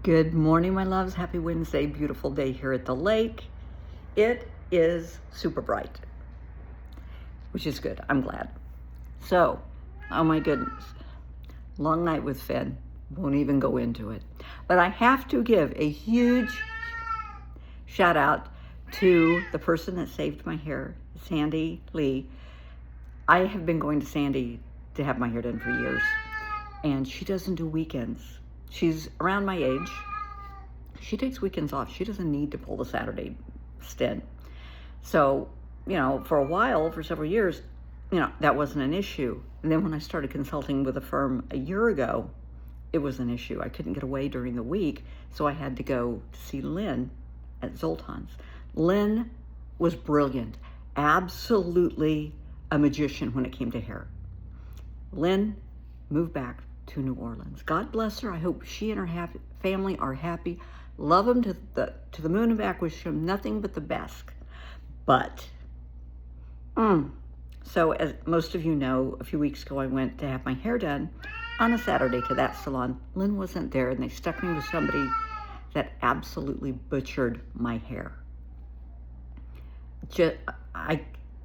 Good morning, my loves. Happy Wednesday. Beautiful day here at the lake. It is super bright, which is good. I'm glad. So, oh my goodness. Long night with Finn. Won't even go into it. But I have to give a huge shout out to the person that saved my hair, Sandy Lee. I have been going to Sandy to have my hair done for years, and she doesn't do weekends. She's around my age. She takes weekends off. She doesn't need to pull the Saturday stint. So, for a while, for several years, that wasn't an issue. And then when I started consulting with a firm a year ago, it was an issue. I couldn't get away during the week, so I had to go to see Lynn at Zoltan's. Lynn was brilliant, absolutely a magician when it came to hair. Lynn moved back to New Orleans. God bless her. I hope she and her family are happy. Love them to the moon and back. Wish them nothing but the best. But, so as most of you know, a few weeks ago I went to have my hair done on a Saturday to that salon. Lynn wasn't there, and they stuck me with somebody that absolutely butchered my hair.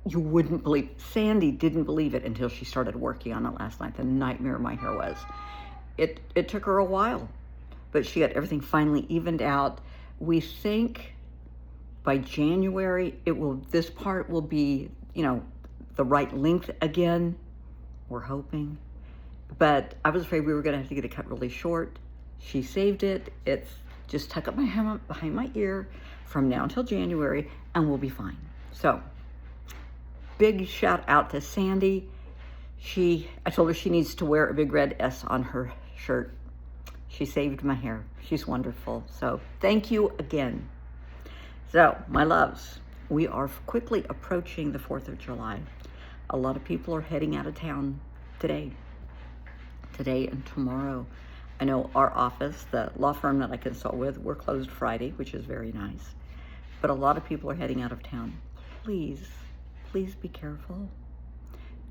You wouldn't believe. Sandy didn't believe it until she started working on it last night. The nightmare my hair was. It took her a while, but she got everything finally evened out. We think by January this part will be, the right length again. We're hoping. But I was afraid we were going to have to get it cut really short. She saved it. It's just tuck up my hair behind my ear from now until January, and we'll be fine. So, big shout out to Sandy. I told her she needs to wear a big red S on her shirt. She saved my hair. She's wonderful. So thank you again. So, my loves, we are quickly approaching the 4th of July. A lot of people are heading out of town today and tomorrow. I know our office, the law firm that I consult with, we're closed Friday, which is very nice. But a lot of people are heading out of town. Please be careful.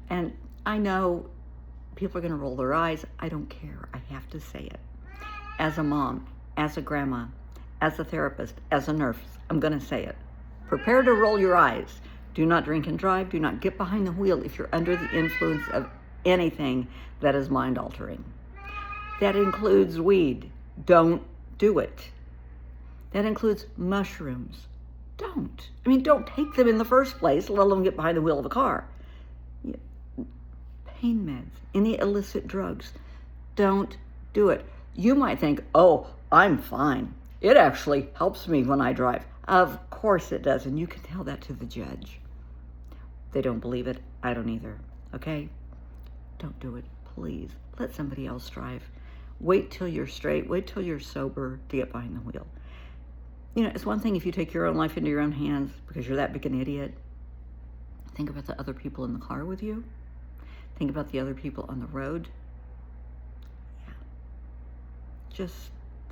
And I know people are going to roll their eyes. I don't care. I have to say it. As a mom, as a grandma, as a therapist, as a nurse, I'm going to say it. Prepare to roll your eyes. Do not drink and drive. Do not get behind the wheel if you're under the influence of anything that is mind-altering. That includes weed. Don't do it. That includes mushrooms. Don't take them in the first place, let alone get behind the wheel of a car. Pain meds, any illicit drugs, don't do it. You might think, oh, I'm fine. It actually helps me when I drive. Of course it does, and you can tell that to the judge. They don't believe it. I don't either, okay? Don't do it, please. Let somebody else drive. Wait till you're straight. Wait till you're sober to get behind the wheel. It's one thing if you take your own life into your own hands because you're that big an idiot. Think about the other people in the car with you. Think about the other people on the road. Yeah. Just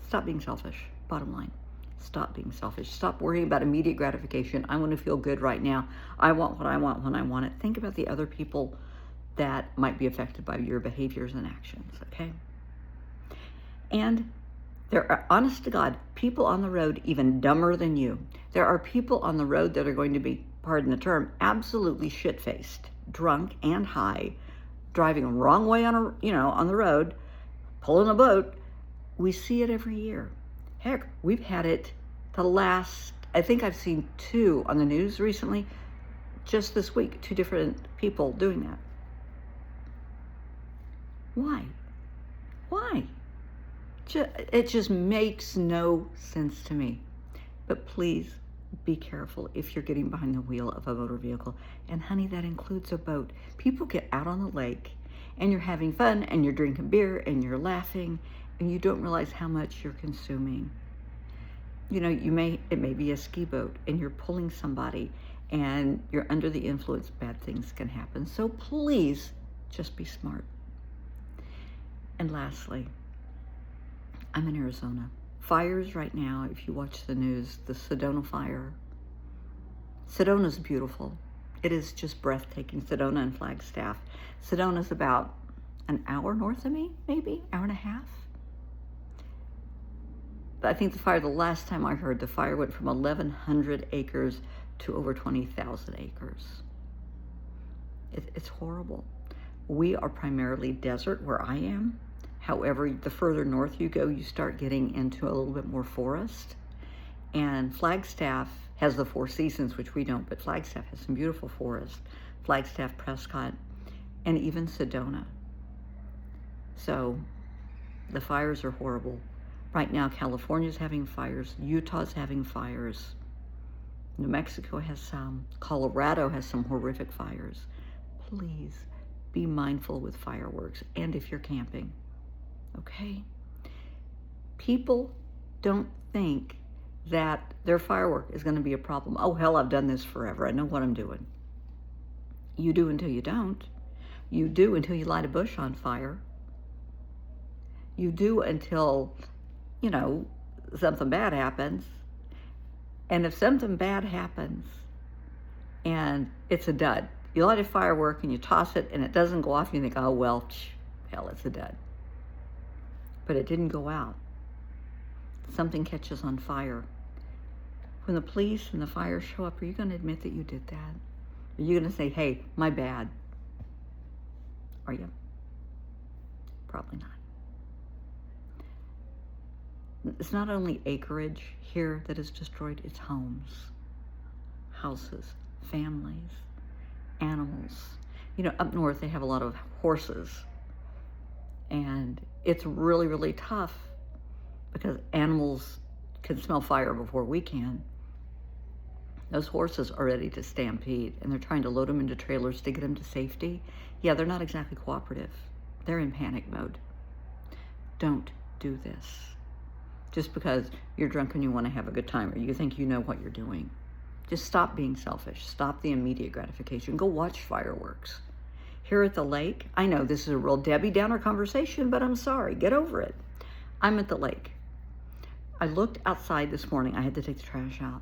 stop being selfish. Bottom line. Stop being selfish. Stop worrying about immediate gratification. I want to feel good right now. I want what I want when I want it. Think about the other people that might be affected by your behaviors and actions, okay? And there are, honest to God, people on the road even dumber than you. There are people on the road that are going to be, pardon the term, absolutely shit-faced, drunk and high, driving the wrong way on the road, pulling a boat. We see it every year. Heck, we've had it I think I've seen 2 on the news recently, just this week, 2 different people doing that. Why? It just makes no sense to me. But please be careful if you're getting behind the wheel of a motor vehicle. And honey, that includes a boat. People get out on the lake and you're having fun and you're drinking beer and you're laughing and you don't realize how much you're consuming. It may be a ski boat and you're pulling somebody and you're under the influence. Bad things can happen. So please just be smart. And lastly, I'm in Arizona. Fires right now, if you watch the news, the Sedona fire. Sedona's beautiful. It is just breathtaking, Sedona and Flagstaff. Sedona's about an hour north of me, maybe, hour and a half. I think the last time I heard, the fire went from 1,100 acres to over 20,000 acres. It's horrible. We are primarily desert where I am. However, the further north you go, you start getting into a little bit more forest. And Flagstaff has the Four Seasons, which we don't, but Flagstaff has some beautiful forests. Flagstaff, Prescott, and even Sedona. So the fires are horrible. Right now, California's having fires. Utah's having fires. New Mexico has some. Colorado has some horrific fires. Please be mindful with fireworks and if you're camping, okay? People don't think that their firework is going to be a problem. Oh, hell, I've done this forever. I know what I'm doing. You do until you don't. You do until you light a bush on fire. You do until, you know, something bad happens. And if something bad happens and it's a dud, you light a firework and you toss it and it doesn't go off, you think, oh, well, hell, it's a dud. But it didn't go out. Something catches on fire. When the police and the fire show up, are you going to admit that you did that? Are you going to say, hey, my bad? Are you? Probably not. It's not only acreage here that is destroyed, it's homes, houses, families, animals. You know, up north they have a lot of horses, and it's really, really tough because animals can smell fire before we can. Those horses are ready to stampede, and they're trying to load them into trailers to get them to safety. Yeah, they're not exactly cooperative. They're in panic mode. Don't do this just because you're drunk and you want to have a good time, or you think you know what you're doing. Just stop being selfish. Stop the immediate gratification. Go watch fireworks. Here at the lake, I know this is a real Debbie Downer conversation, but I'm sorry. Get over it. I'm at the lake. I looked outside this morning. I had to take the trash out.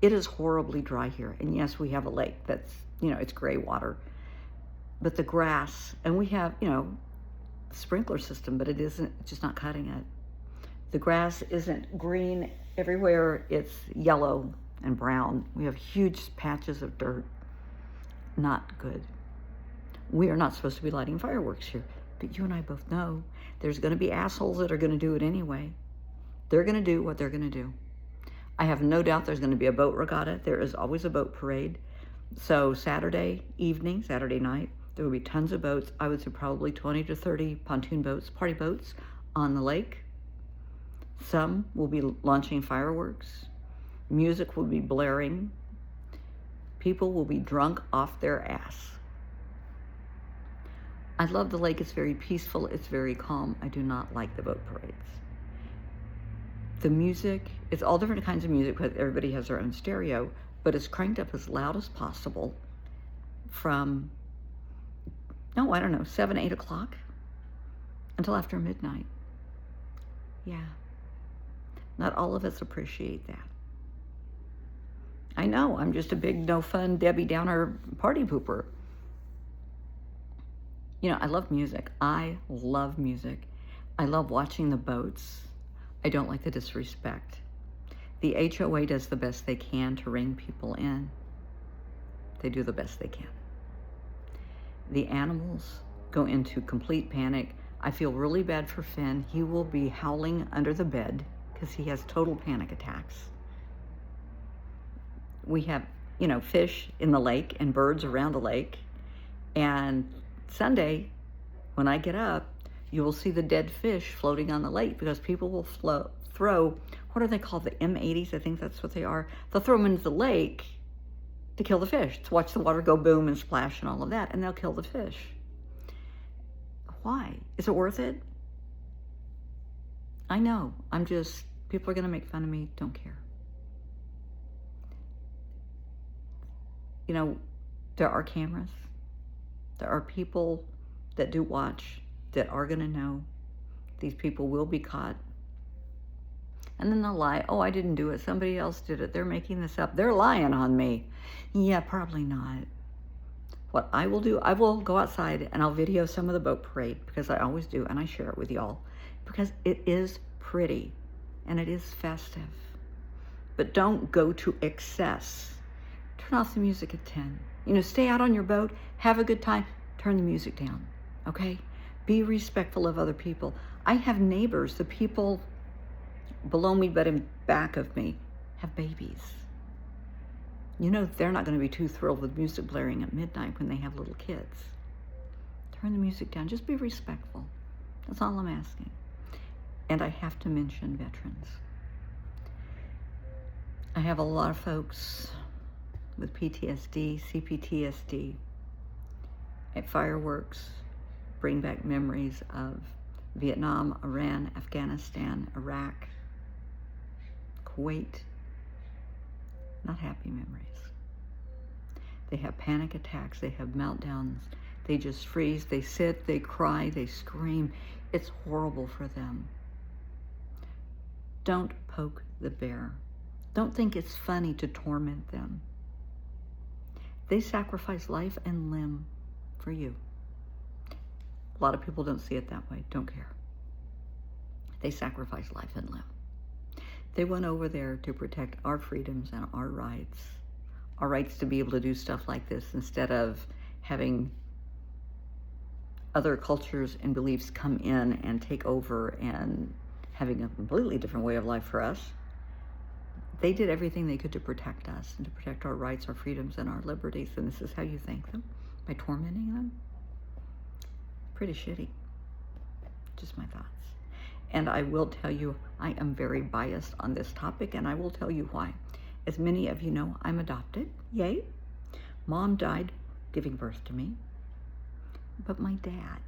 It is horribly dry here. And yes, we have a lake that's, you know, it's gray water. But the grass, and we have, you know, sprinkler system, but it's just not cutting it. The grass isn't green everywhere. It's yellow and brown. We have huge patches of dirt. Not good. We are not supposed to be lighting fireworks here. But you and I both know there's going to be assholes that are going to do it anyway. They're going to do what they're going to do. I have no doubt there's going to be a boat regatta. There is always a boat parade. So Saturday evening, Saturday night, there will be tons of boats. I would say probably 20 to 30 pontoon boats, party boats on the lake. Some will be launching fireworks. Music will be blaring. People will be drunk off their ass. I love the lake. It's very peaceful. It's very calm. I do not like the boat parades. The music, it's all different kinds of music because everybody has their own stereo, but it's cranked up as loud as possible from, 7, 8 o'clock until after midnight. Yeah. Not all of us appreciate that. I know, I'm just a big no-fun Debbie Downer party pooper. You know, I love music. I love music. I love watching the boats. I don't like the disrespect. The HOA does the best they can to ring people in. They do the best they can. The animals go into complete panic. I feel really bad for Finn. He will be howling under the bed because he has total panic attacks. We have, you know, fish in the lake and birds around the lake. And Sunday, when I get up, you will see the dead fish floating on the lake because people will throw, what are they called, the M80s? I think that's what they are. They'll throw them into the lake to kill the fish, to watch the water go boom and splash and all of that, and they'll kill the fish. Why? Is it worth it? I know. People are going to make fun of me. Don't care. You know, there are cameras. There are people that do watch that are going to know. These people will be caught. And then they'll lie. Oh, I didn't do it. Somebody else did it. They're making this up. They're lying on me. Yeah, probably not. What I will do, I will go outside and I'll video some of the boat parade because I always do, and I share it with y'all because it is pretty. and it is festive. But don't go to excess. Turn off the music at 10. Stay out on your boat, have a good time, turn the music down, okay? Be respectful of other people. I have neighbors, the people below me but in back of me, have babies. They're not going to be too thrilled with music blaring at midnight when they have little kids. Turn the music down. Just be respectful. That's all I'm asking. And I have to mention veterans. I have a lot of folks with PTSD, CPTSD, at fireworks bring back memories of Vietnam, Iran, Afghanistan, Iraq, Kuwait. Not happy memories. They have panic attacks, they have meltdowns, they just freeze, they sit, they cry, they scream. It's horrible for them. Don't poke the bear. Don't think it's funny to torment them. They sacrifice life and limb for you. A lot of people don't see it that way, don't care. They sacrifice life and limb. They went over there to protect our freedoms and our rights to be able to do stuff like this instead of having other cultures and beliefs come in and take over and having a completely different way of life for us. They did everything they could to protect us and to protect our rights, our freedoms, and our liberties. And this is how you thank them? By tormenting them? Pretty shitty. Just my thoughts. And I will tell you, I am very biased on this topic, and I will tell you why. As many of you know, I'm adopted. Yay. Mom died giving birth to me. But my dad,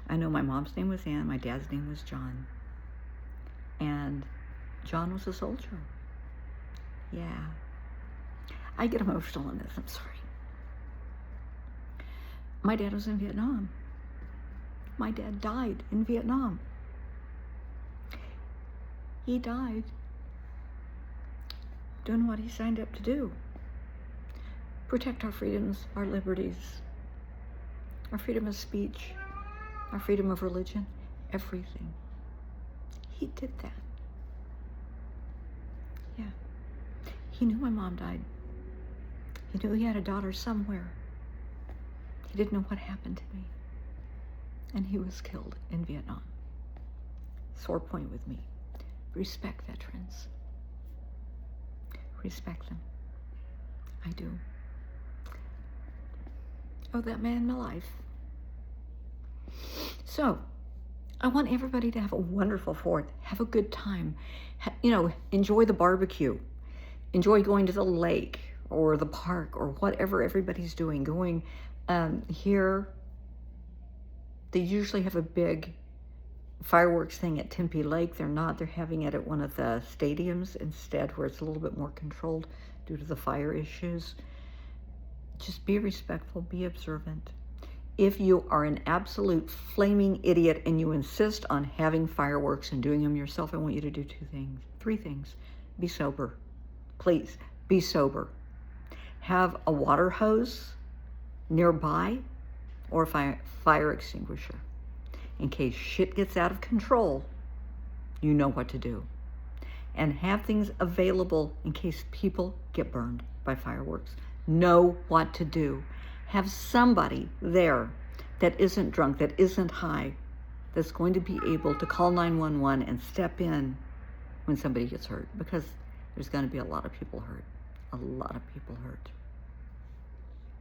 I know my mom's name was Ann, my dad's name was John. And John was a soldier. Yeah. I get emotional in this, I'm sorry. My dad was in Vietnam. My dad died in Vietnam. He died doing what he signed up to do. Protect our freedoms, our liberties, our freedom of speech, our freedom of religion, everything. He did that. Yeah. He knew my mom died. He knew he had a daughter somewhere. He didn't know what happened to me. And he was killed in Vietnam. Sore point with me. Respect veterans. Respect them. I do. Oh, that man in my life. So, I want everybody to have a wonderful 4th. Have a good time. Enjoy the barbecue. Enjoy going to the lake or the park or whatever everybody's doing. Going here, they usually have a big fireworks thing at Tempe Lake. They're not. They're having it at one of the stadiums instead, where it's a little bit more controlled due to the fire issues. Just be respectful, be observant. If you are an absolute flaming idiot and you insist on having fireworks and doing them yourself, I want you to do 3 things. Be sober. Please, be sober. Have a water hose nearby or a fire extinguisher. In case shit gets out of control, you know what to do. And have things available in case people get burned by fireworks. Know what to do. Have somebody there that isn't drunk, that isn't high, that's going to be able to call 911 and step in when somebody gets hurt, because there's going to be a lot of people hurt. A lot of people hurt.